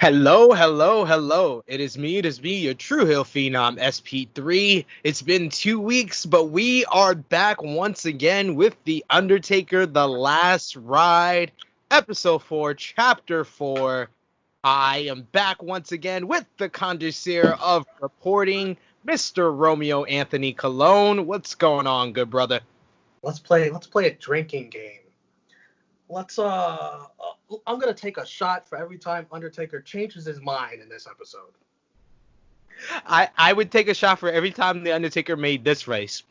Hello, hello, hello. It is me, your True Hill Phenom SP3. It's been 2 weeks, but we are back once again with The Undertaker, The Last Ride, Episode 4, Chapter 4. I am back once again with the conductor of reporting, Mr. Romeo Anthony Cologne. What's going on, good brother? Let's play a drinking game. I'm gonna take a shot for every time Undertaker changes his mind in this episode. I would take a shot for every time The Undertaker made this race.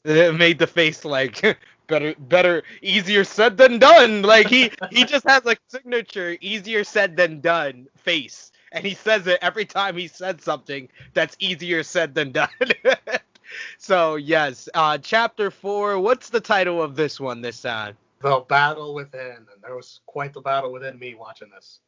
It made the face like better, easier said than done. Like he just has like signature easier said than done face, and he says it every time he said something that's easier said than done. So yes, chapter 4. What's the title of this one this time? The battle within, and there was quite the battle within me watching this.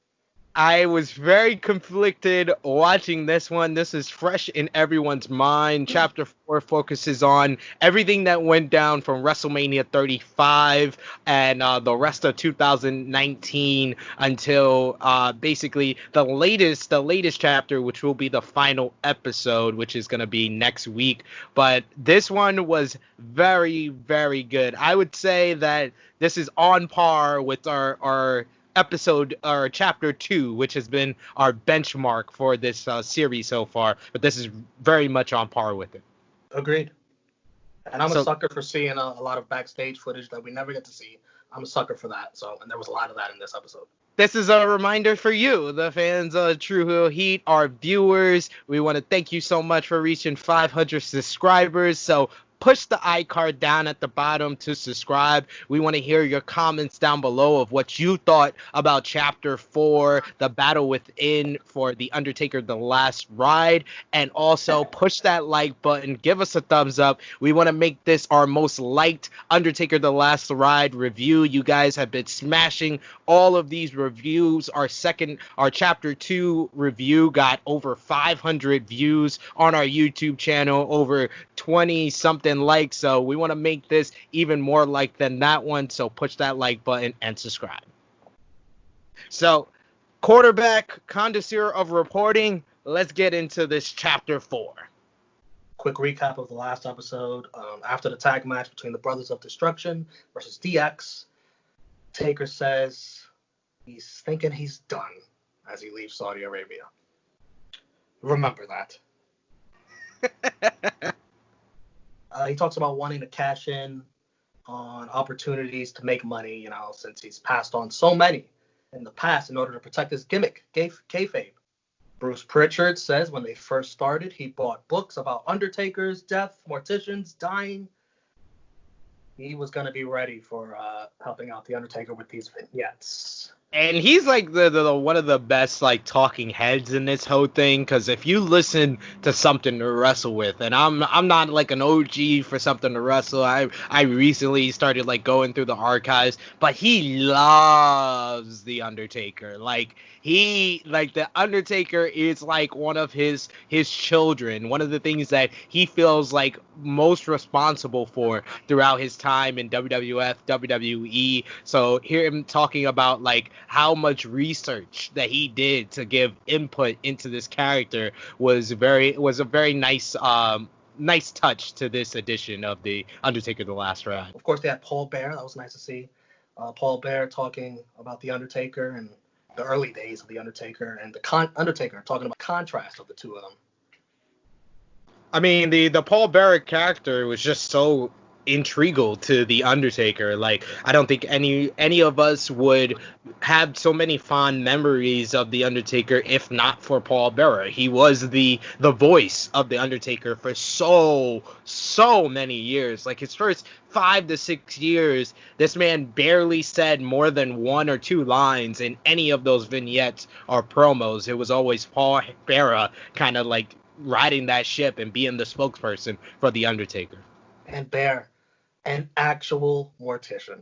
I was very conflicted watching this one. This is fresh in everyone's mind. Chapter 4 focuses on everything that went down from WrestleMania 35 and the rest of 2019 until basically the latest chapter, which will be the final episode, which is going to be next week. But this one was very, very good. I would say that this is on par with our episode or chapter 2, which has been our benchmark for this series so far, but this is very much on par with it. Agreed. And I'm a sucker for seeing a lot of backstage footage that we never get to see. I'm a sucker for that. And there was a lot of that in this episode. This is a reminder for you, the fans of True Hill Heat, our viewers. We want to thank you so much for reaching 500 subscribers. So push the iCard down at the bottom to subscribe. We want to hear your comments down below of what you thought about Chapter 4, the battle within for The Undertaker, The Last Ride. And also push that like button. Give us a thumbs up. We want to make this our most liked Undertaker, The Last Ride review. You guys have been smashing all of these reviews. Our Chapter 2 review got over 500 views on our YouTube channel, over 20 something likes, so we want to make this even more like than that one, so push that like button and subscribe. So, quarterback, connoisseur of reporting, let's get into this chapter 4. Quick recap of the last episode. After the tag match between the Brothers of Destruction versus DX, Taker says he's thinking he's done as he leaves Saudi Arabia. Remember that. He talks about wanting to cash in on opportunities to make money, since he's passed on so many in the past in order to protect his gimmick, kayfabe. Bruce Pritchard says when they first started, he bought books about Undertakers, death, morticians, dying. He was going to be ready for helping out The Undertaker with these vignettes. And he's like the one of the best like talking heads in this whole thing, because if you listen to Something to Wrestle With, and I'm not like an OG for Something to Wrestle, I recently started like going through the archives, but he loves The Undertaker. The Undertaker is like one of his children, one of the things that he feels like most responsible for throughout his time in WWF, WWE. So hear him talking about like how much research that he did to give input into this character was a very nice touch to this edition of The Undertaker, The Last Ride. Of course, they had Paul Bear. That was nice to see. Paul Bear talking about The Undertaker and the early days of The Undertaker, and the Undertaker talking about the contrast of the two of them. I mean, the Paul Bear character was just so integral to The Undertaker. Like, I don't think any of us would have so many fond memories of The Undertaker if not for Paul Bearer. He was the voice of The Undertaker for so many years. Like, his first 5 to 6 years, this man barely said more than 1 or 2 lines in any of those vignettes or promos. It was always Paul Bearer kind of like riding that ship and being the spokesperson for The Undertaker. And Bear, an actual mortician.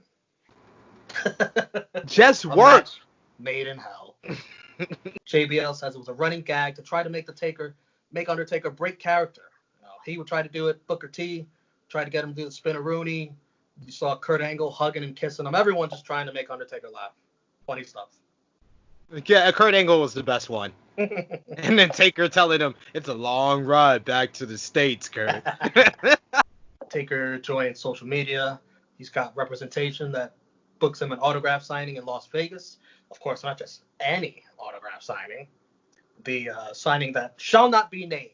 Just work. Made in hell. JBL says it was a running gag to try to make Undertaker break character. He would try to do it. Booker T tried to get him to do the spin-a-rooney. You saw Kurt Angle hugging and kissing him. Everyone just trying to make Undertaker laugh. Funny stuff. Yeah, Kurt Angle was the best one. And then Taker telling him, it's a long ride back to the States, Kurt. Taker joined social media. He's got representation that books him an autograph signing in Las Vegas. Of course, not just any autograph signing. The signing that shall not be named.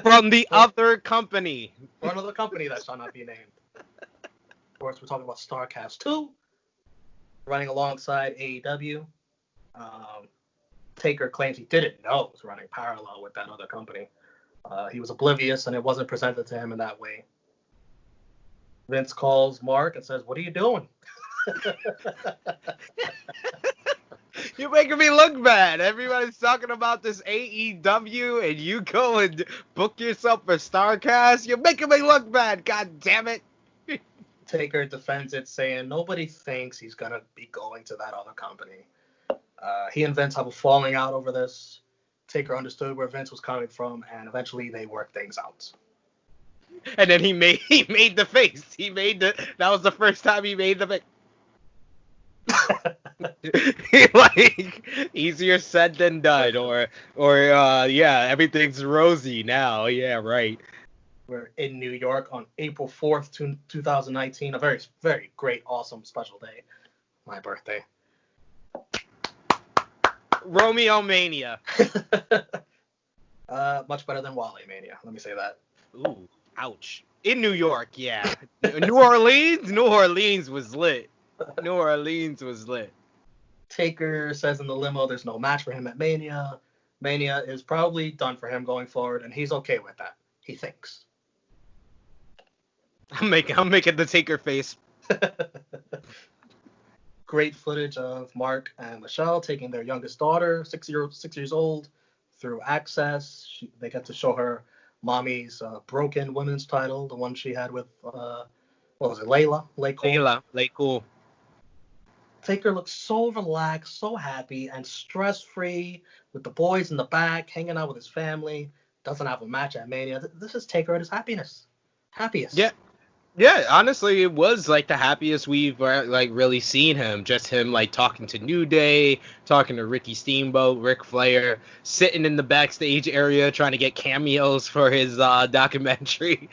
From the other company. For another company that shall not be named. Of course, we're talking about StarCast 2, running alongside AEW. Taker claims he didn't know it was running parallel with that other company. He was oblivious, and it wasn't presented to him in that way. Vince calls Mark and says, "What are you doing?" You're making me look bad. Everybody's talking about this AEW, and you go and book yourself for StarCast. You're making me look bad. God damn it. Taker defends it, saying nobody thinks he's going to be going to that other company. He and Vince have a falling out over this. Taker understood where Vince was coming from, and eventually they worked things out. And then he made the face. That was the first time he made the face. Like, easier said than done, or yeah, everything's rosy now. Yeah, right. We're in New York on April 4th, 2019. A very, very great, awesome, special day. My birthday. Romeo Mania. Much better than Wale Mania. Let me say that. Ooh, ouch. In New York, yeah. New Orleans was lit. New Orleans was lit. Taker says in the limo there's no match for him at Mania. Mania is probably done for him going forward, and he's okay with that. He thinks. I'm making the Taker face. Great footage of Mark and Michelle taking their youngest daughter, 6 years old, through Access. They get to show her mommy's broken women's title, the one she had with what was it, Layla? Cool. Taker looks so relaxed, so happy, and stress-free with the boys in the back, hanging out with his family. Doesn't have a match at Mania. This is Taker at his happiest. Yeah, honestly, it was like the happiest we've like really seen him. Just him like talking to New Day, talking to Ricky Steamboat, Ric Flair, sitting in the backstage area trying to get cameos for his documentary.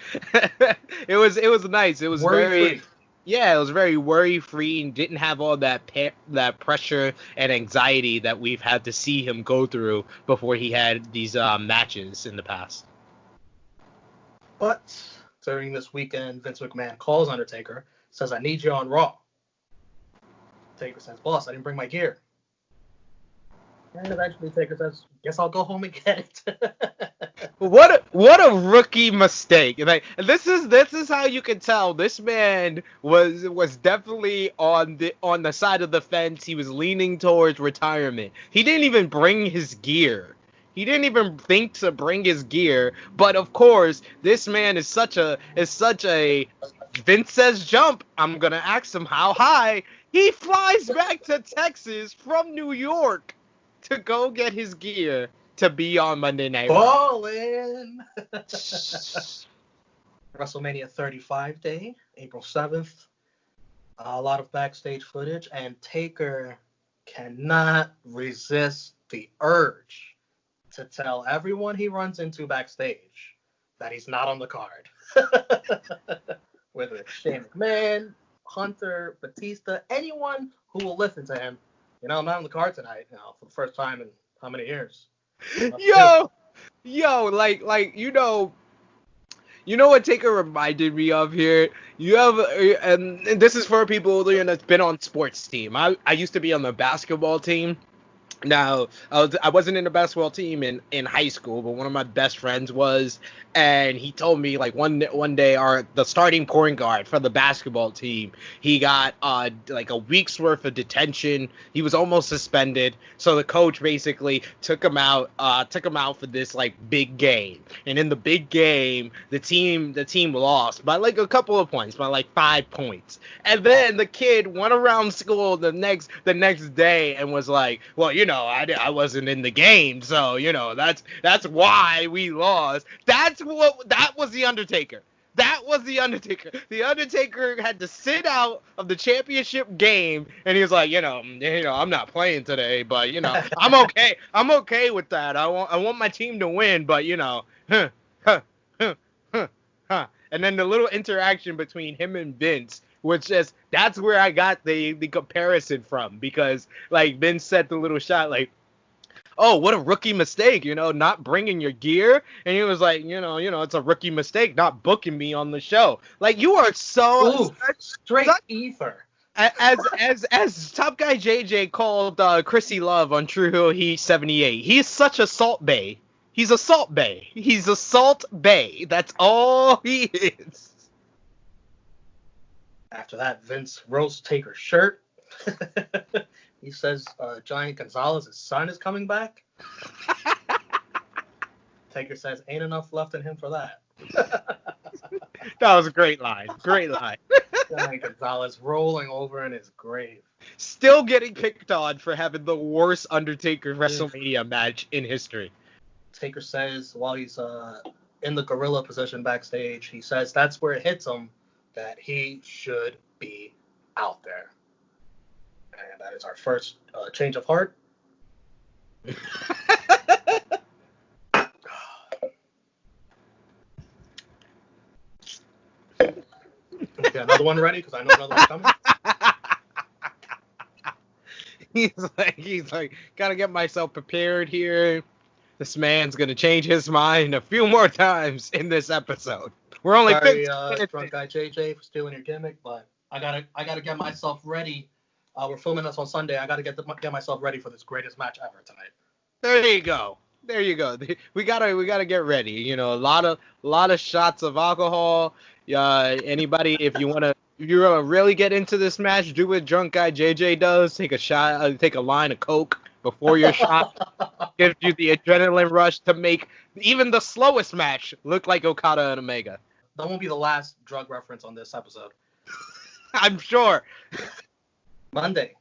It was nice. It was Worry-free. Yeah, it was very worry-free and didn't have all that pressure and anxiety that we've had to see him go through before he had these matches in the past. But during this weekend, Vince McMahon calls Undertaker, says, "I need you on Raw." Taker says, "Boss, I didn't bring my gear." And eventually Taker says, "Guess I'll go home and get it." What a rookie mistake! Like, this is how you can tell this man was definitely on the side of the fence. He was leaning towards retirement. He didn't even bring his gear. He didn't even think to bring his gear. But of course, this man is such a Vince says jump. I'm gonna ask him how high. He flies back to Texas from New York to go get his gear to be on Monday Night Raw. Ballin'! WrestleMania 35 day, April 7th. A lot of backstage footage, and Taker cannot resist the urge to tell everyone he runs into backstage that he's not on the card. Whether it's Shane McMahon, Hunter, Batista, anyone who will listen to him. I'm not on the card tonight, for the first time in how many years? Yo, like you know what Taker reminded me of here? You have, and this is for people that's been on sports team. I used to be on the basketball team. Now, I wasn't in the basketball team in high school, but one of my best friends was, and he told me like one day the starting point guard for the basketball team, he got like a week's worth of detention. He was almost suspended, so the coach basically took him out for this like big game. And in the big game, the team lost by like a couple of points, by like 5 points. And then the kid went around school the next day and was like, well, I wasn't in the game, so that's why we lost. That was the Undertaker. That was the Undertaker. The Undertaker had to sit out of the championship game, and he was like, I'm not playing today, but I'm okay. I'm okay with that. I want my team to win, but huh, huh, huh, huh. And then the little interaction between him and Vince, that's where I got the comparison from, because like Vince said the little shot like, oh, what a rookie mistake, not bringing your gear. And he was like, it's a rookie mistake not booking me on the show. Like, you are Ooh, straight ether. As Top Guy JJ called Chrissy Love on True Hill Heat 78, he's such a salt bay. He's a salt bay. He's a salt bay. That's all he is. After that, Vince roasts Taker's shirt. He says Giant Gonzalez's son is coming back. Taker says ain't enough left in him for that. That was a great line. Great line. Giant Gonzalez rolling over in his grave. Still getting picked on for having the worst Undertaker WrestleMania match in history. Taker says while he's in the gorilla position backstage, he says that's where it hits him that he should be out there. And that is our first change of heart. Get another one ready because I know another one's coming. He's like, gotta get myself prepared here. This man's gonna change his mind a few more times in this episode. We're only Sorry, drunk guy JJ for stealing your gimmick, but I gotta get myself ready. We're filming this on Sunday. I gotta get myself ready for this greatest match ever tonight. There you go. We gotta get ready. A lot of shots of alcohol. Anybody, if you wanna really get into this match, do what drunk guy JJ does. Take a shot. Take a line of Coke before your shot. Gives you the adrenaline rush to make even the slowest match look like Okada and Omega. That won't be the last drug reference on this episode. I'm sure. Monday,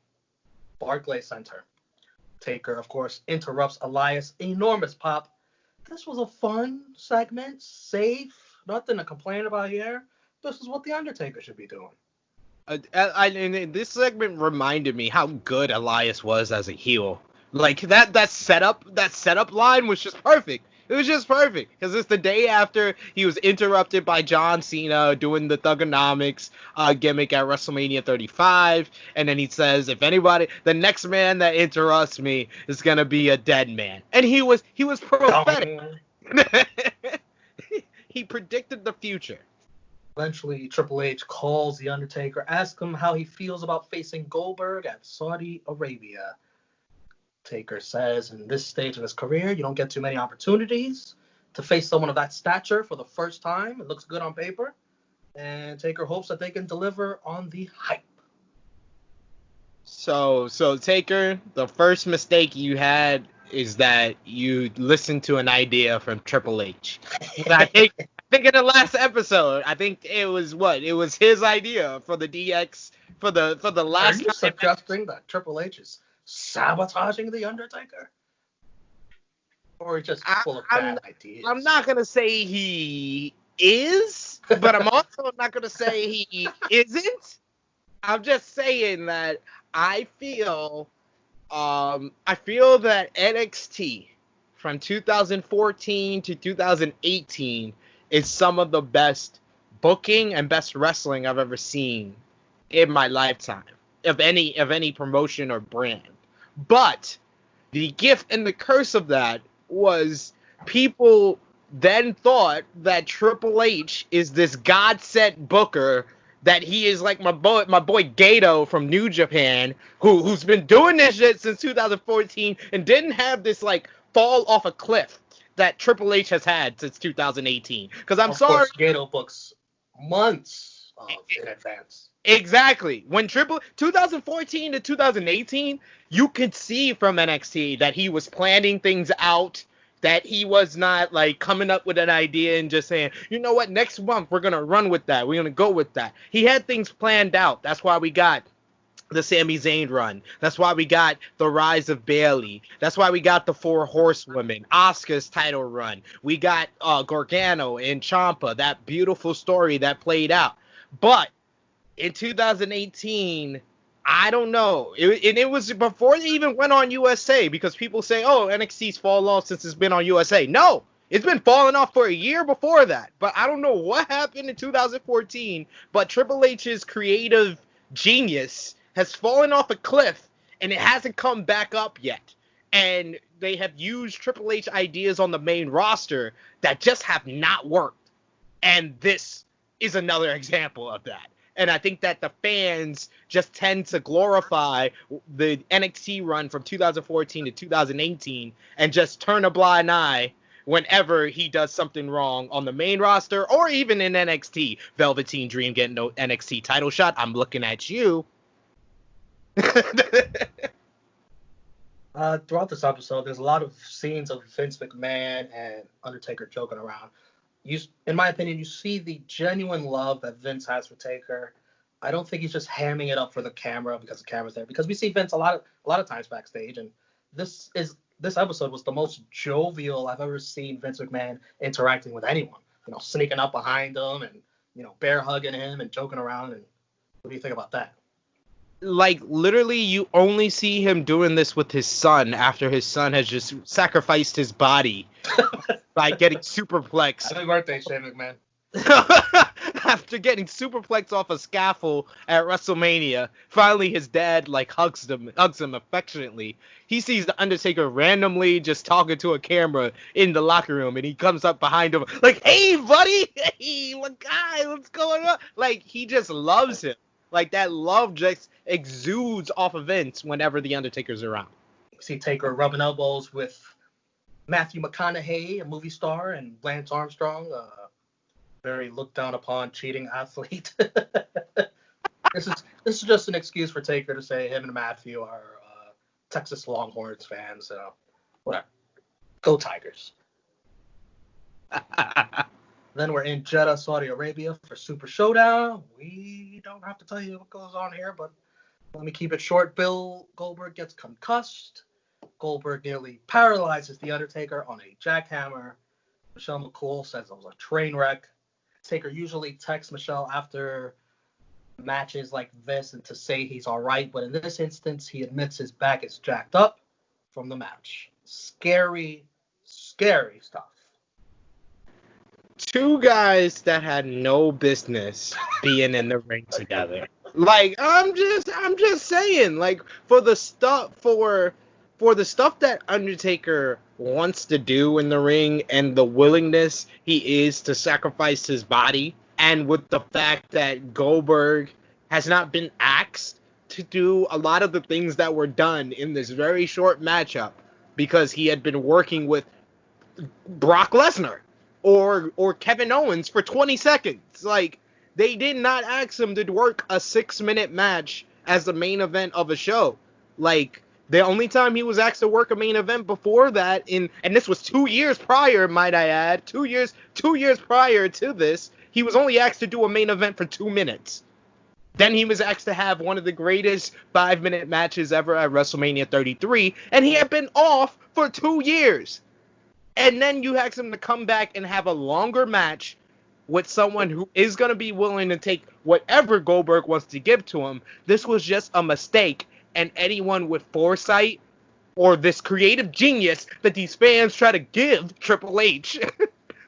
Barclays Center. Taker, of course, interrupts Elias. Enormous pop. This was a fun segment. Safe. Nothing to complain about here. This is what The Undertaker should be doing. This segment reminded me how good Elias was as a heel. Like, that setup line was just perfect. It was just perfect because it's the day after he was interrupted by John Cena doing the Thugonomics gimmick at WrestleMania 35, and then he says, "If anybody, the next man that interrupts me is gonna be a dead man," and he was prophetic. He predicted the future. Eventually, Triple H calls The Undertaker, asks him how he feels about facing Goldberg at Saudi Arabia. Taker says, in this stage of his career, you don't get too many opportunities to face someone of that stature for the first time. It looks good on paper. And Taker hopes that they can deliver on the hype. So Taker, the first mistake you had is that you listened to an idea from Triple H. I think in the last episode, I think it was his idea for the DX for the last. Are you suggesting that Triple H is sabotaging The Undertaker? Or just full of bad ideas? I'm not going to say he is, but I'm also not going to say he isn't. I'm just saying that I feel that NXT from 2014 to 2018 is some of the best booking and best wrestling I've ever seen in my lifetime of any promotion or brand. But the gift and the curse of that was people then thought that Triple H is this God-sent booker, that he is like my boy Gato from New Japan, who's been doing this shit since 2014 and didn't have this like fall off a cliff that Triple H has had since 2018. Because I'm sorry, course, Gato books months in advance. Exactly. When 2014 to 2018, you could see from NXT that he was planning things out, that he was not like coming up with an idea and just saying, you know what, next month we're going to run with that. We're going to go with that. He had things planned out. That's why we got the Sami Zayn run. That's why we got the rise of Bayley. That's why we got the Four Horsewomen, Asuka's title run. We got Gargano and Ciampa, that beautiful story that played out. But in 2018, I don't know. It was before they even went on USA, because people say, oh, NXT's fallen off since it's been on USA. No, it's been falling off for a year before that. But I don't know what happened in 2014, but Triple H's creative genius has fallen off a cliff, and it hasn't come back up yet. And they have used Triple H ideas on the main roster that just have not worked. And this is another example of that. And I think that the fans just tend to glorify the NXT run from 2014 to 2018 and just turn a blind eye whenever he does something wrong on the main roster or even in NXT. Velveteen Dream getting no NXT title shot. I'm looking at you. Throughout this episode, there's a lot of scenes of Vince McMahon and Undertaker joking around. In my opinion, you see the genuine love that Vince has for Taker. I don't think he's just hamming it up for the camera because the camera's there. Because we see Vince a lot of times backstage, and this episode was the most jovial I've ever seen Vince McMahon interacting with anyone. Sneaking up behind him and bear hugging him and joking around. And what do you think about that? Like, literally, you only see him doing this with his son after his son has just sacrificed his body by getting superplexed. Happy birthday, Shane McMahon. After getting superplexed off a scaffold at WrestleMania, finally his dad, hugs him affectionately. He sees the Undertaker randomly just talking to a camera in the locker room, and he comes up behind him like, hey, buddy! Hey, what's going on? He just loves him. That love just exudes off of Vince whenever the Undertaker's around. You see Taker rubbing elbows with Matthew McConaughey, a movie star, and Lance Armstrong, a very looked down upon cheating athlete. This is just an excuse for Taker to say him and Matthew are Texas Longhorns fans. So whatever. Go Tigers. Then we're in Jeddah, Saudi Arabia for Super Showdown. We don't have to tell you what goes on here, but let me keep it short. Bill Goldberg gets concussed. Goldberg nearly paralyzes The Undertaker on a jackhammer. Michelle McCool says it was a train wreck. Taker usually texts Michelle after matches like this and to say he's all right, but in this instance, he admits his back is jacked up from the match. Scary, scary stuff. Two guys that had no business being in the ring together. I'm just saying, for the stuff that Undertaker wants to do in the ring and the willingness he is to sacrifice his body, and with the fact that Goldberg has not been asked to do a lot of the things that were done in this very short matchup because he had been working with Brock Lesnar or Kevin Owens for 20 seconds. They did not ask him to work a 6-minute match as the main event of a show. The only time he was asked to work a main event before that, and this was 2 years prior, might I add, 2 years prior to this, he was only asked to do a main event for 2 minutes. Then he was asked to have one of the greatest 5-minute matches ever at WrestleMania 33, and he had been off for 2 years. And then you ask him to come back and have a longer match with someone who is going to be willing to take whatever Goldberg wants to give to him. This was just a mistake. And anyone with foresight or this creative genius that these fans try to give Triple H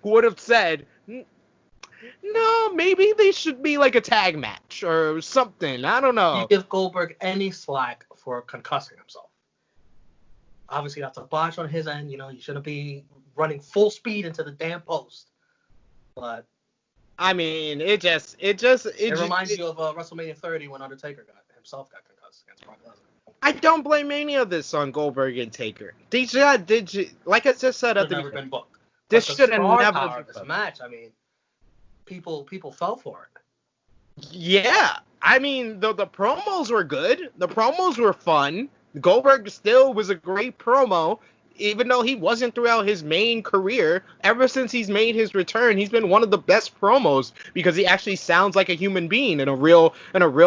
would have said, no, maybe they should be a tag match or something. I don't know. You give Goldberg any slack for concussing himself. Obviously, that's a botch on his end. You shouldn't be running full speed into the damn post. But I mean, it reminds you of WrestleMania 30 when Undertaker got concussed against Brock Lesnar. I don't blame any of this on Goldberg and Taker. Like I just said at the beginning, been booked. This should have never been this match. I mean, people fell for it. Yeah, I mean the promos were good. The promos were fun. Goldberg still was a great promo. even though he wasn't throughout his main career, ever since he's made his return, he's been one of the best promos because he actually sounds like a human being and a real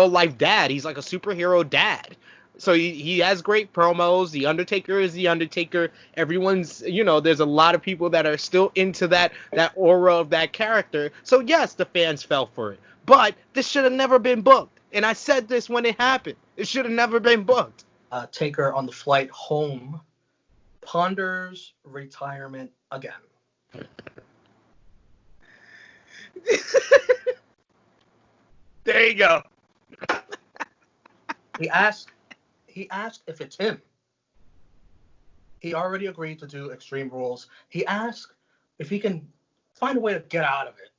life dad. He's like a superhero dad. So he has great promos. The Undertaker is the Undertaker. Everyone's, there's a lot of people that are still into that aura of that character. So yes, the fans fell for it. But this should have never been booked. And I said this when it happened. It should have never been booked. Taker on the flight home ponders retirement again. There you go. He asked if it's him. He already agreed to do Extreme Rules. He asked if he can find a way to get out of it.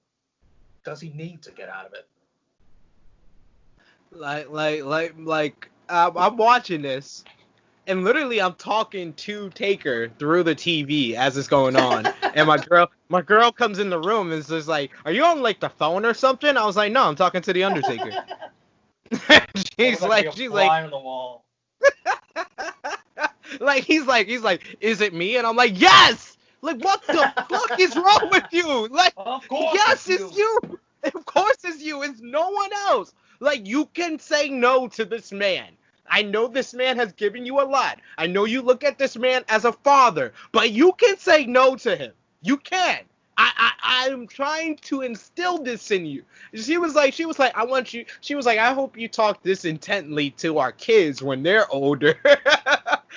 Does he need to get out of it? I'm watching this, and literally I'm talking to Taker through the TV as it's going on, and my girl comes in the room and is just like, "Are you on like the phone or something?" I was like, "No, I'm talking to the Undertaker." she's like, on the wall. he's like, "Is it me?" And I'm like, "Yes!" Like, what the fuck is wrong with you? Like, yes, it's you. Of course it's you. It's no one else. Like, you can say no to this man. I know this man has given you a lot. I know you look at this man as a father, but you can say no to him. You can. I'm trying to instill this in you. She was like, I want you. She was like, I hope you talk this intently to our kids when they're older,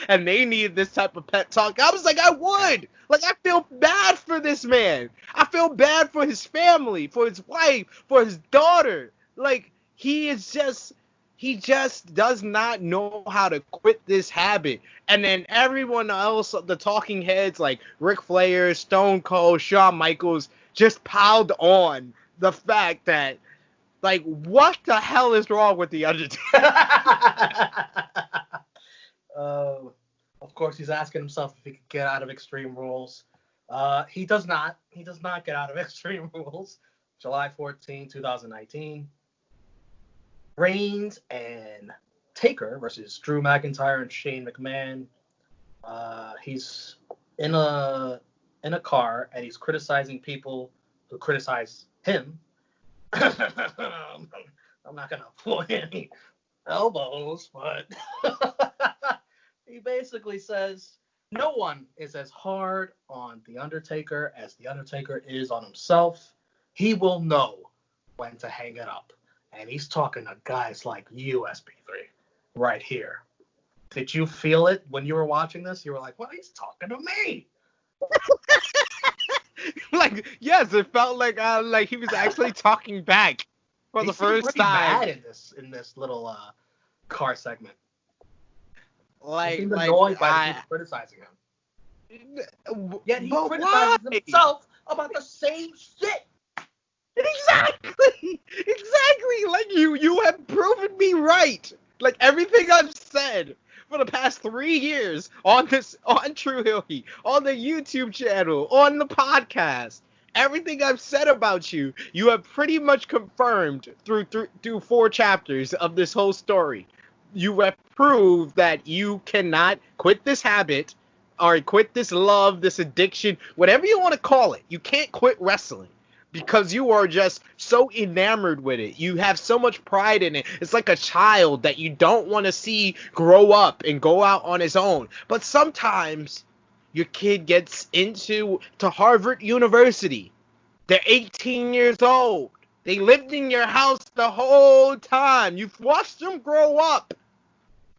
and they need this type of pet talk. I was like, I would. Like, I feel bad for this man. I feel bad for his family, for his wife, for his daughter. Like, he just does not know how to quit this habit. And then everyone else, the talking heads like Ric Flair, Stone Cold, Shawn Michaels, just piled on the fact that, like, what the hell is wrong with the Undertaker? Of course, he's asking himself if he could get out of Extreme Rules. He does not. He does not get out of Extreme Rules. July 14, 2019. Reigns and Taker versus Drew McIntyre and Shane McMahon. He's in a car and he's criticizing people who criticize him. I'm not gonna point any elbows, but he basically says no one is as hard on The Undertaker as The Undertaker is on himself. He will know when to hang it up. And he's talking to guys like you, SP3, right here. Did you feel it when you were watching this? You were like, well, he's talking to me. Like, yes, it felt like he was actually talking back for the first time. Mad in this little car segment. Like, he seemed annoyed by people criticizing him. Yet he criticizes himself about the same shit. Exactly. Like, you have proven me right. Like, everything I've said for the past 3 years on True Hill Heat, on the YouTube channel, on the podcast, everything I've said about you, you have pretty much confirmed through 4 chapters of this whole story. You have proved that you cannot quit this habit or quit this love, this addiction, whatever you want to call it. You can't quit wrestling. Because you are just so enamored with it. You have so much pride in it. It's like a child that you don't want to see grow up and go out on his own. But sometimes your kid gets to Harvard University. They're 18 years old. They lived in your house the whole time. You've watched them grow up.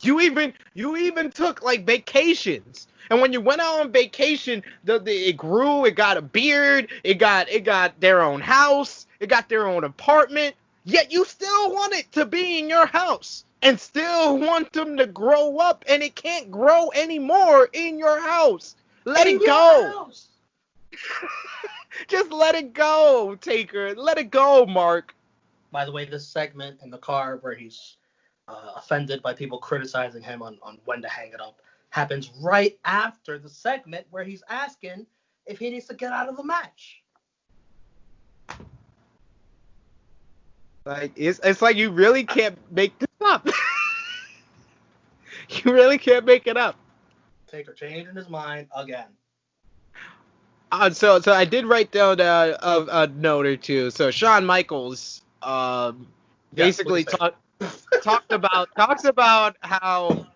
You even took like vacations. And when you went out on vacation, it grew, it got a beard, it got their own house, it got their own apartment, yet you still want it to be in your house and still want them to grow up, and it can't grow anymore in your house. Let it go. Just let it go, Taker. Let it go, Mark. By the way, this segment in the car where he's offended by people criticizing him on when to hang it up happens right after the segment where he's asking if he needs to get out of the match. Like, it's like you really can't make this up. You really can't make it up. Taker changing his mind again. So I did write down a note or two. So Shawn Michaels Yes, what do you basically say? talks about how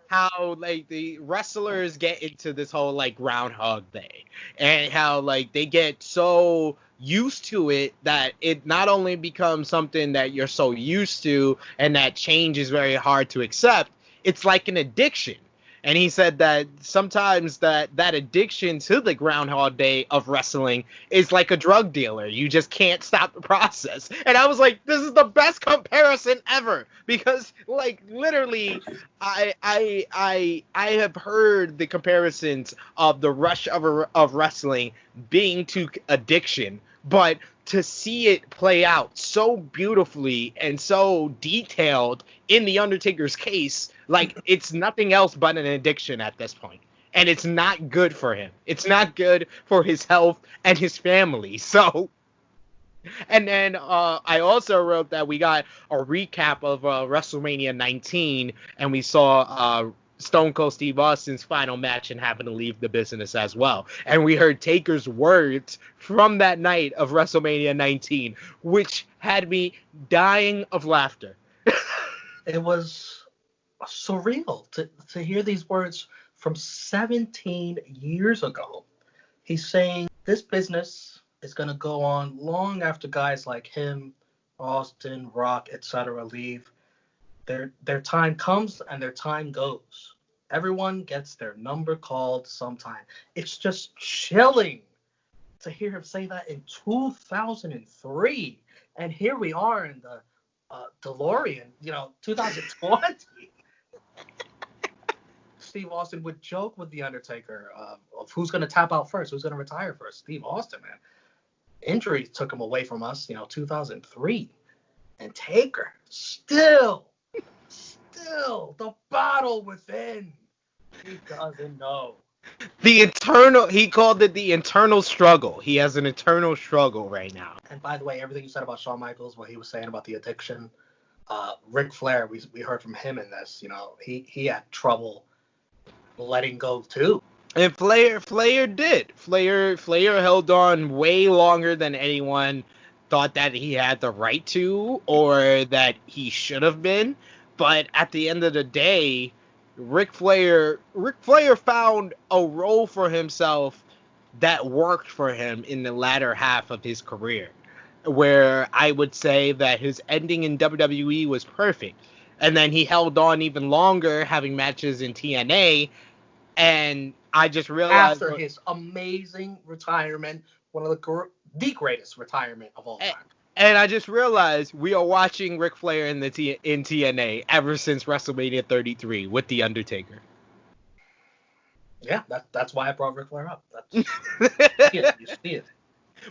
like the wrestlers get into this whole like groundhog day, and how like they get so used to it that it not only becomes something that you're so used to and that change is very hard to accept, it's like an addiction. And he said that sometimes that addiction to the Groundhog Day of wrestling is like a drug dealer. You just can't stop the process. And I was like, this is the best comparison ever, because like literally, I have heard the comparisons of the rush of wrestling being to addiction, but to see it play out so beautifully and so detailed in the Undertaker's case, like it's nothing else but an addiction at this point. And it's not good for him. It's not good for his health and his family. So, and then I also wrote that we got a recap of WrestleMania 19, and we saw Stone Cold Steve Austin's final match and having to leave the business as well. And we heard Taker's words from that night of WrestleMania 19, which had me dying of laughter. It was surreal to hear these words from 17 years ago. He's saying this business is going to go on long after guys like him, Austin, Rock, etc. leave. Their time comes and their time goes. Everyone gets their number called sometime. It's just chilling to hear him say that in 2003. And here we are in the DeLorean, 2020. Steve Austin would joke with The Undertaker of who's going to tap out first, who's going to retire first. Steve Austin, man. Injuries took him away from us, 2003. And Taker, still, the battle within. He doesn't know. He called it the internal struggle. He has an internal struggle right now. And by the way, everything you said about Shawn Michaels, what he was saying about the addiction, Ric Flair, we heard from him in this, he had trouble letting go too. And Flair did. Flair held on way longer than anyone thought that he had the right to or that he should have been. But at the end of the day, Ric Flair found a role for himself that worked for him in the latter half of his career, where I would say that his ending in WWE was perfect. And then he held on even longer, having matches in TNA, and I just realized After his amazing retirement, one of the greatest retirement of all time. And I just realized we are watching Ric Flair in TNA ever since WrestleMania 33 with The Undertaker. Yeah, that's why I brought Ric Flair up. You see it.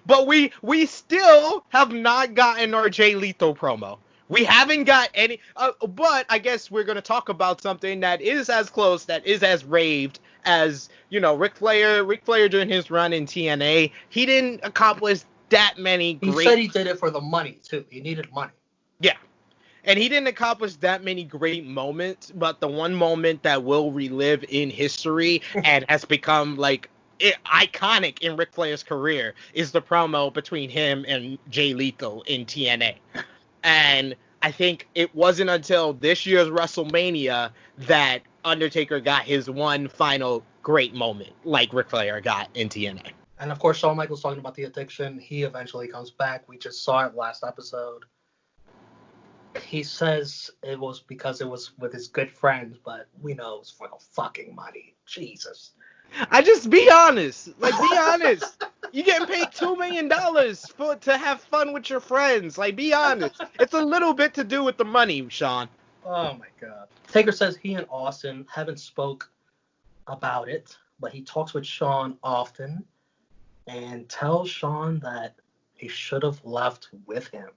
But we still have not gotten our Jay Lethal promo. We haven't got any. But I guess we're going to talk about something that is as close, that is as raved as, Ric Flair. Ric Flair during his run in TNA, he didn't accomplish that many great... He said he did it for the money, too. He needed money. Yeah. And he didn't accomplish that many great moments, but the one moment that will relive in history and has become, iconic in Ric Flair's career is the promo between him and Jay Lethal in TNA. And I think it wasn't until this year's WrestleMania that Undertaker got his one final great moment, like Ric Flair got in TNA. And of course, Shawn Michaels talking about the addiction. He eventually comes back. We just saw it last episode. He says it was because it was with his good friends, but we know it's for the fucking money. Jesus. I just be honest. Be honest. You getting paid $2 million to have fun with your friends. Be honest. It's a little bit to do with the money, Sean. Oh my God. Taker says he and Austin haven't spoke about it, but he talks with Shawn often and tells Shawn that he should have left with him.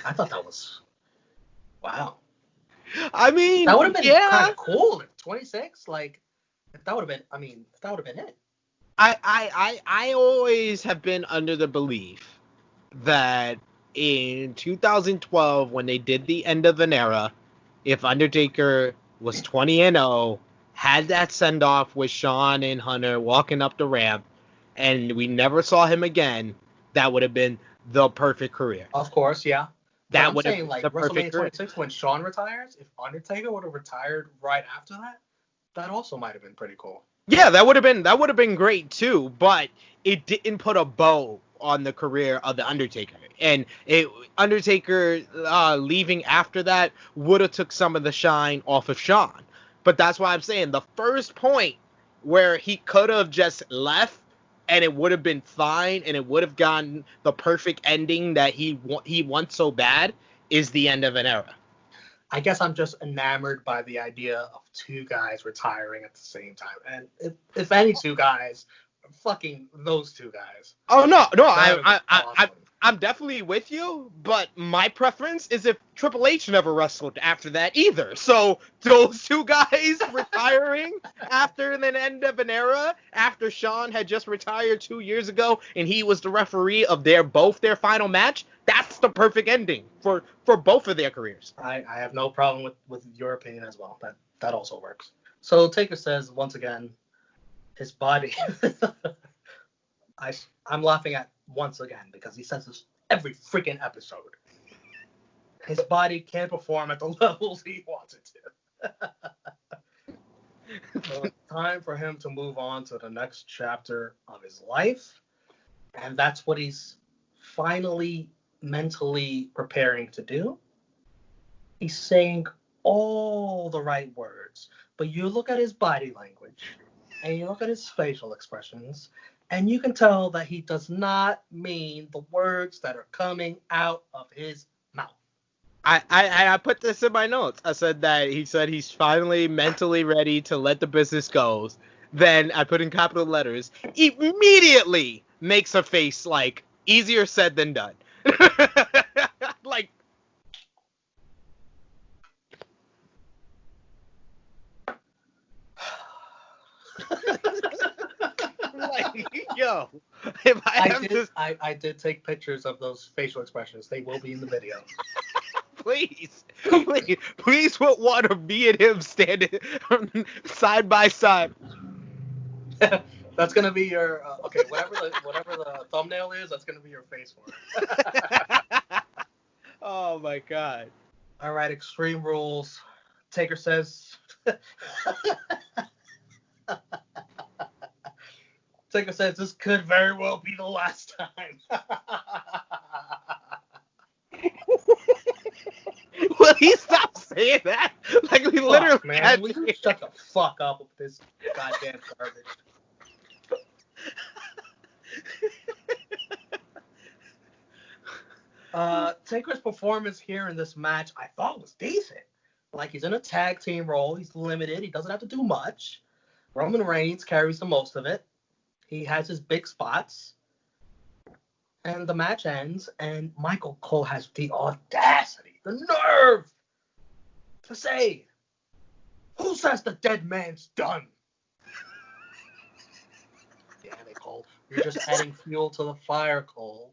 I thought that was wow. I mean, that would have been kind of cool if 26, if that would have been it. I always have been under the belief that in 2012, when they did the end of an era, if Undertaker was 20-0, had that send off with Shawn and Hunter walking up the ramp, and we never saw him again, that would have been the perfect career. Of course, yeah. But That I'm would have saying, been like, the perfect WrestleMania career. 26, when Shawn retires, if Undertaker would have retired right after that, that also might have been pretty cool. Yeah, that would have been great too, but it didn't put a bow on the career of the Undertaker. And Undertaker leaving after that would have took some of the shine off of Shawn. But that's why I'm saying the first point where he could have just left and it would have been fine and it would have gotten the perfect ending that he wants so bad is the end of an era. I guess I'm just enamored by the idea of two guys retiring at the same time. And if any two guys, fucking those two guys. Oh no, That would have been awesome. I'm definitely with you, but my preference is if Triple H never wrestled after that either. So those two guys retiring after the end of an era, after Shawn had just retired 2 years ago and he was the referee of both their final match, that's the perfect ending for both of their careers. I have no problem with your opinion as well. That also works. So Taker says, once again, his body. I'm laughing at once again because he says this every freaking episode. His body can't perform at the levels he wants it to. So it's time for him to move on to the next chapter of his life. And that's what he's finally mentally preparing to do. He's saying all the right words. But you look at his body language and you look at his facial expressions, and you can tell that he does not mean the words that are coming out of his mouth. I put this in my notes. I said that he said he's finally mentally ready to let the business go. Then I put in capital letters, immediately makes a face like easier said than done. Like, yo, if I did take pictures of those facial expressions. They will be in the video. please put one of me and him standing side by side. That's gonna be your okay. Whatever the thumbnail is, that's gonna be your face for it. Oh my god. All right, Extreme Rules. Taker says. Taker says this could very well be the last time. Will he stop saying that? Like, we literally man, had will you shut the fuck up with this goddamn garbage? Taker's performance here in this match I thought was decent. Like, he's in a tag team role. He's limited. He doesn't have to do much. Roman Reigns carries the most of it. He has his big spots. And the match ends, and Michael Cole has the audacity, the nerve to say, "Who says the dead man's done?" Damn it, Cole. You're just adding fuel to the fire, Cole.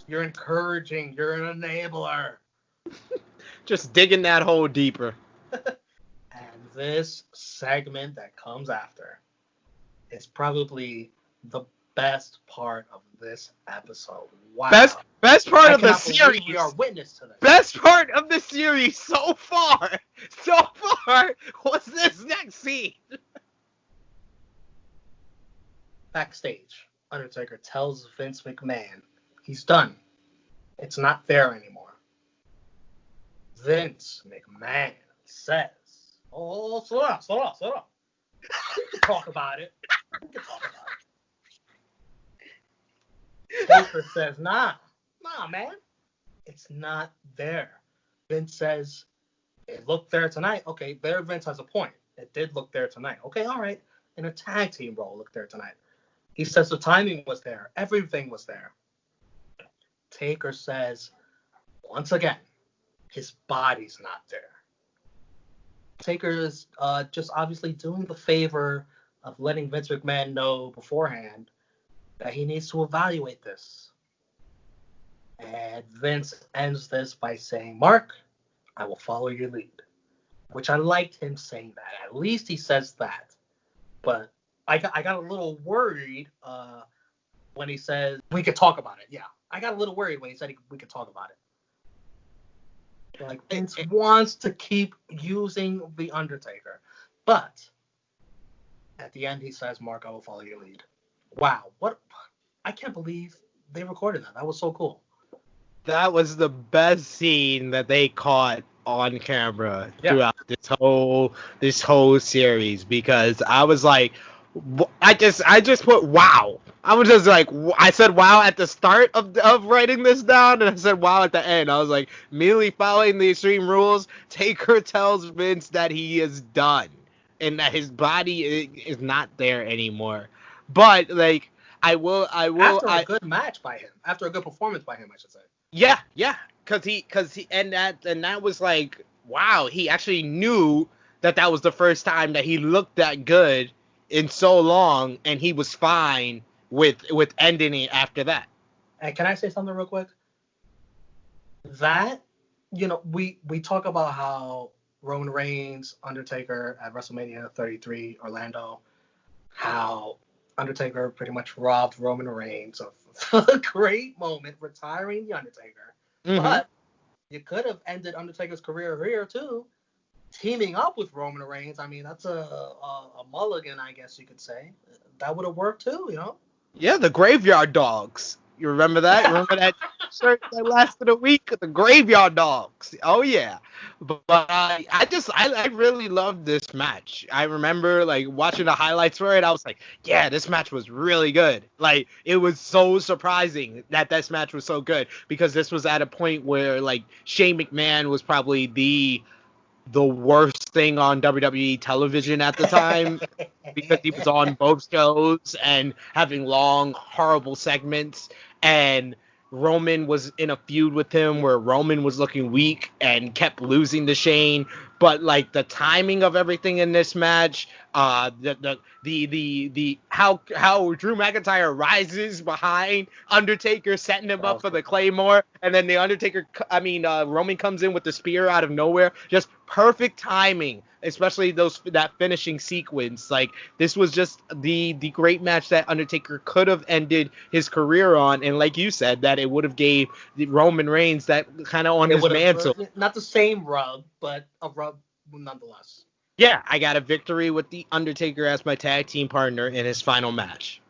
You're encouraging. You're an enabler. just digging that hole deeper. And this segment that comes after is probably the best part of this episode. Wow. Best part I of the cannot believe series. we are witness to this. Best part of the series so far was this next scene. Backstage, Undertaker tells Vince McMahon he's done. It's not there anymore. Vince McMahon says, "Oh, slow down. We can talk about it. Taker says, nah, man. It's not there." Vince says, "It looked there tonight." Okay, there Vince has a point. It did look there tonight. Okay, all right. In a tag team role, looked there tonight. He says the timing was there. Everything was there. Taker says, once again, his body's not there. Taker is just obviously doing the favor of letting Vince McMahon know beforehand that he needs to evaluate this. And Vince ends this by saying, "Mark, I will follow your lead. which I liked him saying that. At least he says that. But I got a little worried when he says we could talk about it. Yeah, I got a little worried when he said we could talk about it. Like Vince wants to keep using the Undertaker, but at the end he says, "Mark, I will follow your lead." Wow, what? I can't believe they recorded that. That was so cool. That was the best scene that they caught on camera throughout this whole series, because I was like, I just put wow. I was just like, I said wow at the start of writing this down, and I said wow at the end. I was like, immediately following the Extreme Rules, Taker tells Vince that he is done and that his body is not there anymore. But like, After a good match by him, after a good performance by him, I should say. Yeah, cause he and that was like, wow, he actually knew that was the first time that he looked that good in so long, and he was fine with ending it after that. And can I say something real quick? That, we talk about how Roman Reigns, Undertaker at WrestleMania 33 Orlando, how Undertaker pretty much robbed Roman Reigns of a great moment, retiring the Undertaker. Mm-hmm. But you could have ended Undertaker's career here too, teaming up with Roman Reigns. I mean, that's a mulligan, I guess you could say. That would have worked too, Yeah, the Graveyard Dogs. You remember that? Remember that shirt that lasted a week? The Graveyard Dogs. Oh yeah. But I really loved this match. I remember like watching the highlights for it. I was like, yeah, this match was really good. Like, it was so surprising that this match was so good, because this was at a point where like Shane McMahon was probably the worst thing on WWE television at the time, because he was on both shows and having long, horrible segments, and Roman was in a feud with him where Roman was looking weak and kept losing to Shane. But like the timing of everything in this match, how Drew McIntyre rises behind Undertaker, setting him up for the Claymore, and then Roman comes in with the spear out of nowhere. Just perfect timing, especially that finishing sequence. Like, this was just the great match that Undertaker could have ended his career on, and like you said, that it would have gave Roman Reigns that kind of on his mantle. Not the same rub, but a rub nonetheless. Yeah, I got a victory with the Undertaker as my tag team partner in his final match.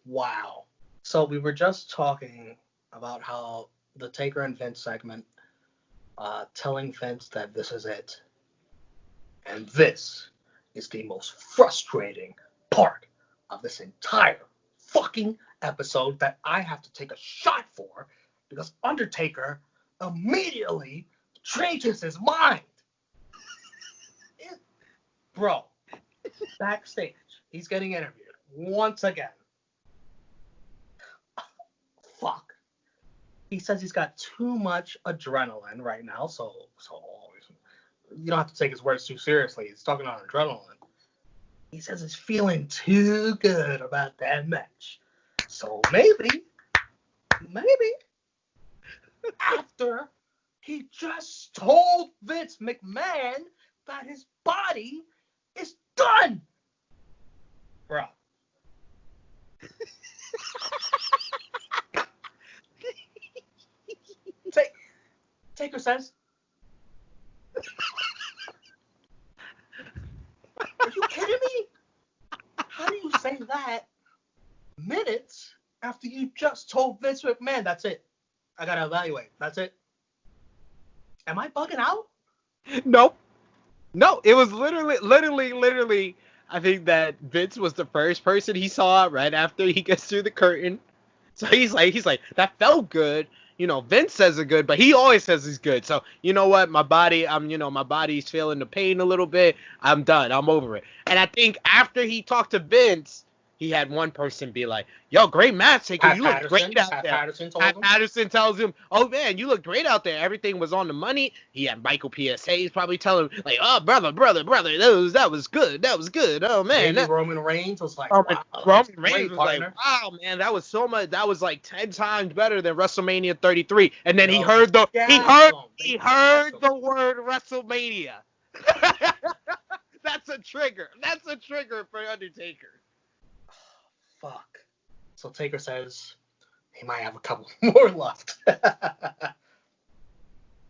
Wow. So we were just talking about how the Taker and Vince segment, telling Vince that this is it. And this is the most frustrating part of this entire fucking episode that I have to take a shot for, because Undertaker immediately changes his mind. Bro, backstage, he's getting interviewed once again. Fuck. He says he's got too much adrenaline right now, so you don't have to take his words too seriously. He's talking on adrenaline. He says he's feeling too good about that match. So maybe, after he just told Vince McMahon that his body is done, bro. Taker says, are you kidding me? How do you say that minutes after you just told Vince McMahon, that's it? I gotta evaluate. That's it. Am I bugging out? Nope. No, it was literally. I think that Vince was the first person he saw right after he gets through the curtain. So he's like, that felt good. Vince says it's good, but he always says he's good. So you know what, my body's feeling the pain a little bit. I'm done. I'm over it. And I think after he talked to Vince, he had one person be like, yo, great match, Taker. You look great out there. Patterson tells him, oh, man, you look great out there. Everything was on the money. He had Michael PSA's probably telling him, like, oh, brother, that was good. That was good. Oh, man. Roman Reigns was like, Roman Reigns was like, wow, man, that was so much. That was like 10 times better than WrestleMania 33. And then he heard the word WrestleMania. That's a trigger. That's a trigger for Undertaker. Fuck. So Taker says he might have a couple more left.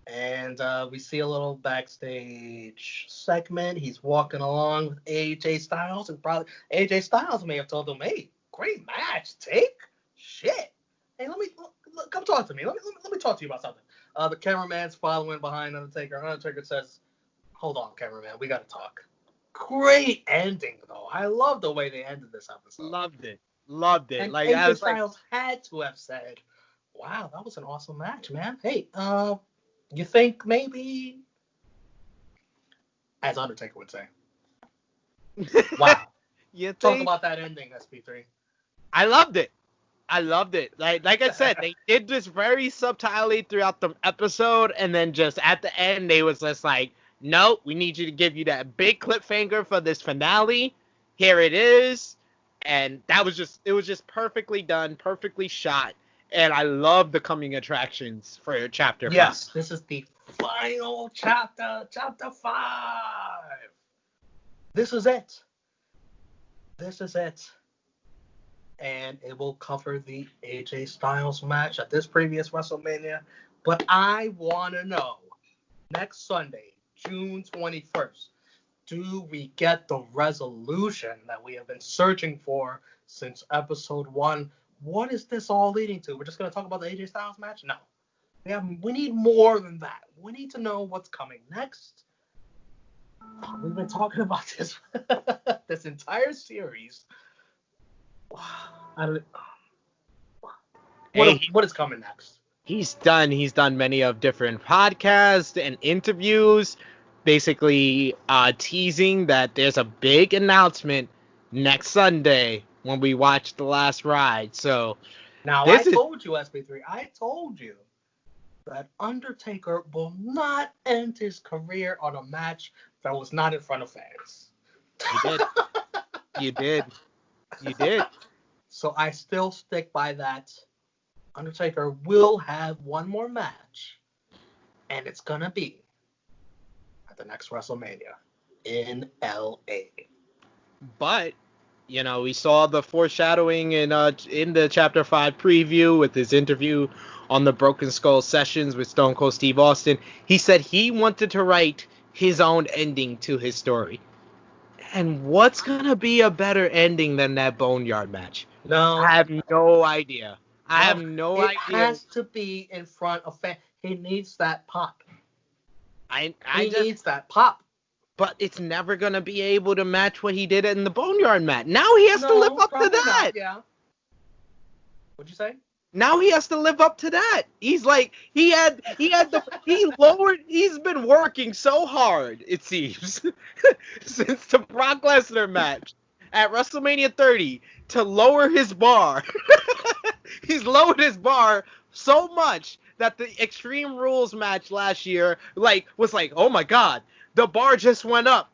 And we see a little backstage segment. He's walking along with AJ Styles, and probably AJ Styles may have told him, "Hey, great match, Take. Shit. Hey, come talk to me. Let me talk to you about something." The cameraman's following behind Undertaker. Undertaker says, "Hold on, cameraman, we gotta talk." Great ending, though. I love the way they ended this episode. Loved it. Loved it. And Like AJ I was Styles had to have said, "Wow, that was an awesome match, man. Hey, you think maybe," as Undertaker would say. Wow. You Talk think? about that ending, SP3. I loved it. I loved it. Like I said, they did this very subtly throughout the episode, and then just at the end, they was just like, "No, we need you to give you that big cliffhanger for this finale. Here it is." And it was just perfectly done, perfectly shot. And I love the coming attractions for chapter 5. Yes, this is the final chapter, chapter 5. This is it. This is it. And it will cover the AJ Styles match at this previous WrestleMania. But I want to know, next Sunday, June 21st, do we get the resolution that we have been searching for since episode 1? What is this all leading to? We're just going to talk about the AJ Styles match? No. We need more than that. We need to know what's coming next. We've been talking about this this entire series. What is coming next? He's done many of different podcasts and interviews, basically teasing that there's a big announcement next Sunday when we watch The Last Ride. So now I told you, SB3, I told you that Undertaker will not end his career on a match that was not in front of fans. You did. You did. You did. So I still stick by that. Undertaker will have one more match, and it's gonna be at the next WrestleMania in LA. But we saw the foreshadowing in the Chapter 5 preview with his interview on the Broken Skull Sessions with Stone Cold Steve Austin. He said he wanted to write his own ending to his story. And what's gonna be a better ending than that Boneyard match? No. I have no idea. It has to be in front of fans. He needs that pop. He needs that pop. But it's never going to be able to match what he did in the Boneyard match. Now he has to live up to that. Not, yeah. What'd you say? Now he has to live up to that. He's like, he's been working so hard, it seems, since the Brock Lesnar match at WrestleMania 30 to lower his bar. He's lowered his bar so much that the Extreme Rules match last year was like, oh my god, the bar just went up.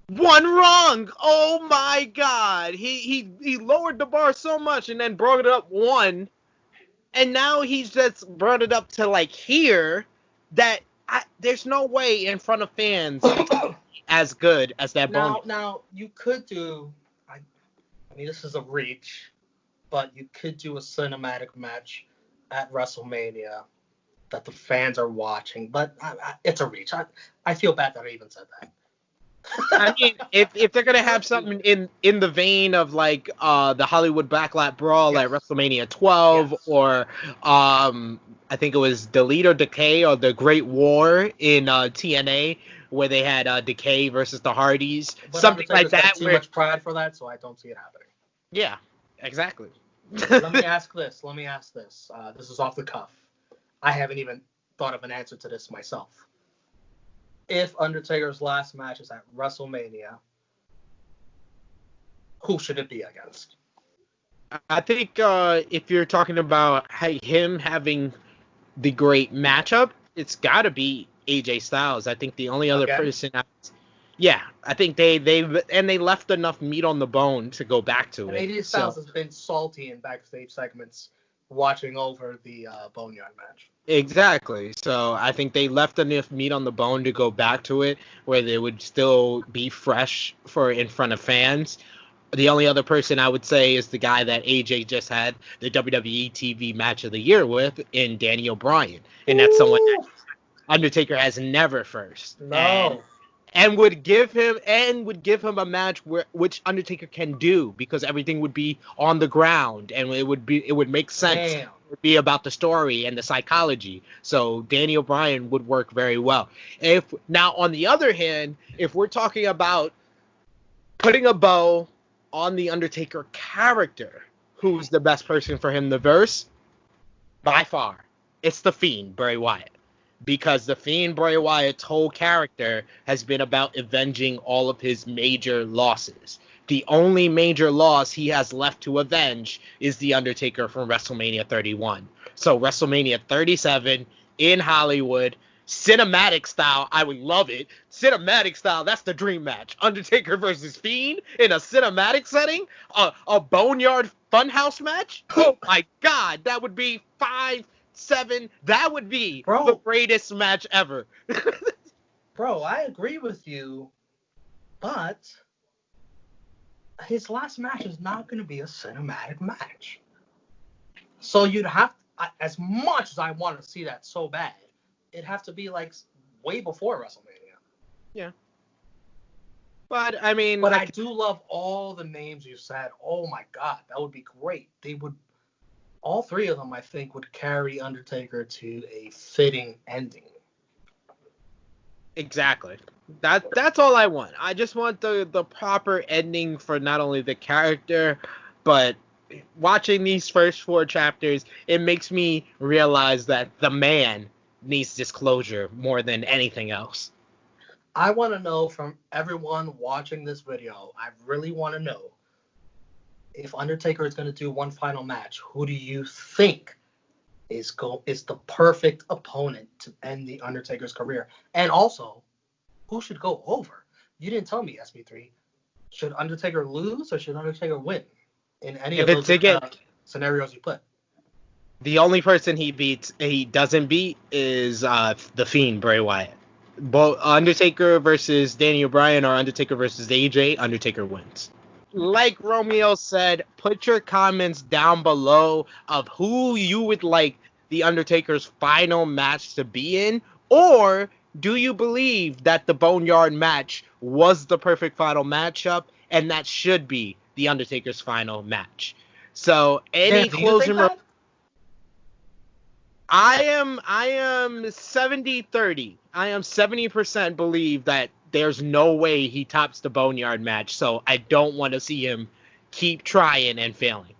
One wrong. Oh my god. He lowered the bar so much and then brought it up one. And now he's just brought it up to here that there's no way in front of fans as good as that Boneyard. Now you could do, I mean, this is a reach, but you could do a cinematic match at WrestleMania that the fans are watching, but it's a reach. I feel bad that I even said that. I mean, if they're gonna have something in the vein of the Hollywood Backlash Brawl at WrestleMania 12, or I think it was Delete or Decay or the Great War in TNA where they had Decay versus the Hardys, but something like that. Too much pride for that, so I don't see it happening. Yeah, exactly. Let me ask this. This is off the cuff. I haven't even thought of an answer to this myself. If Undertaker's last match is at WrestleMania, who should it be against? I think if you're talking about him having the great matchup, it's got to be AJ Styles. I think the only other person. Yeah, I think they left enough meat on the bone to go back to it. AJ Styles has been salty in backstage segments watching over the Boneyard match. Exactly. So I think they left enough meat on the bone to go back to it where they would still be fresh for in front of fans. The only other person I would say is the guy that AJ just had the WWE TV match of the year with in Daniel Bryan. And that's someone Ooh, Undertaker has never first. no. And would give him a match which Undertaker can do because everything would be on the ground and it would make sense. Damn. It would be about the story and the psychology. So Daniel Bryan would work very well. If now on the other hand, if we're talking about putting a bow on the Undertaker character, who's the best person for him to verse? By far, it's the Fiend, Bray Wyatt. Because the Fiend, Bray Wyatt's whole character has been about avenging all of his major losses. The only major loss he has left to avenge is The Undertaker from WrestleMania 31. So WrestleMania 37 in Hollywood, cinematic style, I would love it. Cinematic style, that's the dream match. Undertaker versus Fiend in a cinematic setting? A Boneyard Funhouse match? Oh my God, that would be 5-7. That would be the greatest match ever. Bro, I agree with you, but his last match is not going to be a cinematic match. So you'd have, as much as I want to see that so bad, it'd have to be like way before WrestleMania. Yeah. But I mean, but I do love all the names you said. Oh my God, that would be great. They would, all three of them, I think, would carry Undertaker to a fitting ending. Exactly. That's all I want. I just want the proper ending for not only the character, but watching these first 4 chapters, it makes me realize that the man needs disclosure more than anything else. I want to know from everyone watching this video, I really want to know, if Undertaker is going to do one final match, who do you think is the perfect opponent to end the Undertaker's career? And also, who should go over? You didn't tell me, SB3. Should Undertaker lose or should Undertaker win in any of those scenarios you put? The only person he doesn't beat is the Fiend, Bray Wyatt. Both Undertaker versus Daniel Bryan or Undertaker versus AJ, Undertaker wins. Like Romeo said, put your comments down below of who you would like the Undertaker's final match to be in, or do you believe that the Boneyard match was the perfect final matchup and that should be the Undertaker's final match? So any closing remarks? I am 70-30. I am 70% believe that there's no way he tops the Boneyard match, so I don't want to see him keep trying and failing.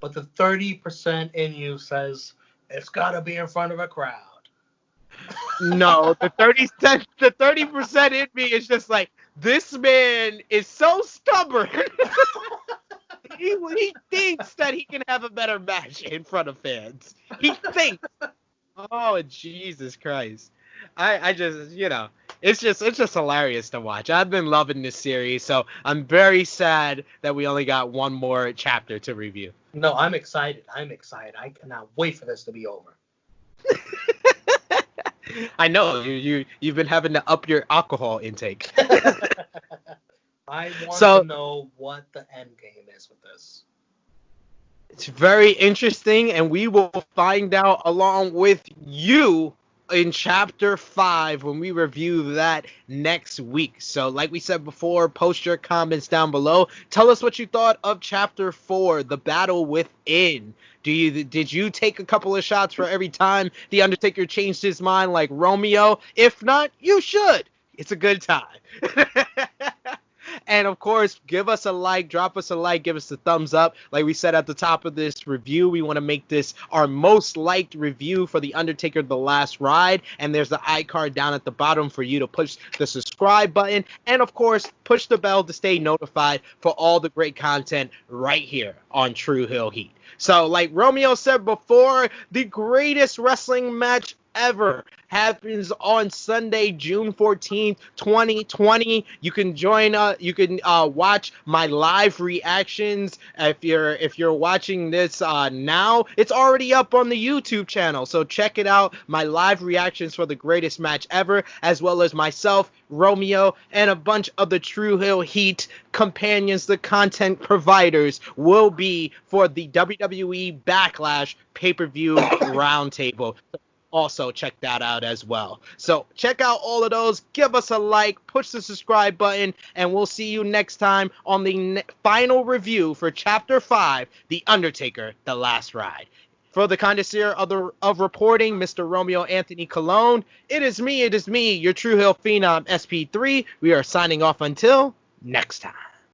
But the 30% in you says it's got to be in front of a crowd. No, the 30% in me is just like, this man is so stubborn. He thinks that he can have a better match in front of fans. He thinks. Oh, Jesus Christ. I just, it's just hilarious to watch. I've been loving this series, so I'm very sad that we only got one more chapter to review. No, I'm excited. I cannot wait for this to be over. I know you've been having to up your alcohol intake. I want to know what the end game is with this. It's very interesting, and we will find out along with you in Chapter 5 when we review that next week. So like we said before, post your comments down below. Tell us what you thought of Chapter 4, The Battle Within. Did you take a couple of shots for every time The Undertaker changed his mind like Romeo? If not, you should. It's a good time. And of course, give us a like, drop us a like, give us a thumbs up. Like we said at the top of this review, we want to make this our most liked review for The Undertaker The Last Ride. And there's the iCard down at the bottom for you to push the subscribe button. And of course, push the bell to stay notified for all the great content right here on True Hill Heat. So like Romeo said before, the greatest wrestling match ever. happens on Sunday, June 14th, 2020. You can join watch my live reactions. If you're watching this now, it's already up on the YouTube channel. So check it out. My live reactions for the greatest match ever, as well as myself, Romeo, and a bunch of the True Hill Heat companions, the content providers, will be for the WWE Backlash pay-per-view roundtable. Also check that out as well. So check out all of those, give us a like, push the subscribe button, and we'll see you next time on the final review for Chapter 5, The Undertaker, The Last Ride. For the connoisseur of reporting, Mr. Romeo Anthony Colon, it is me, your True Hill Phenom SP3. We are signing off until next time.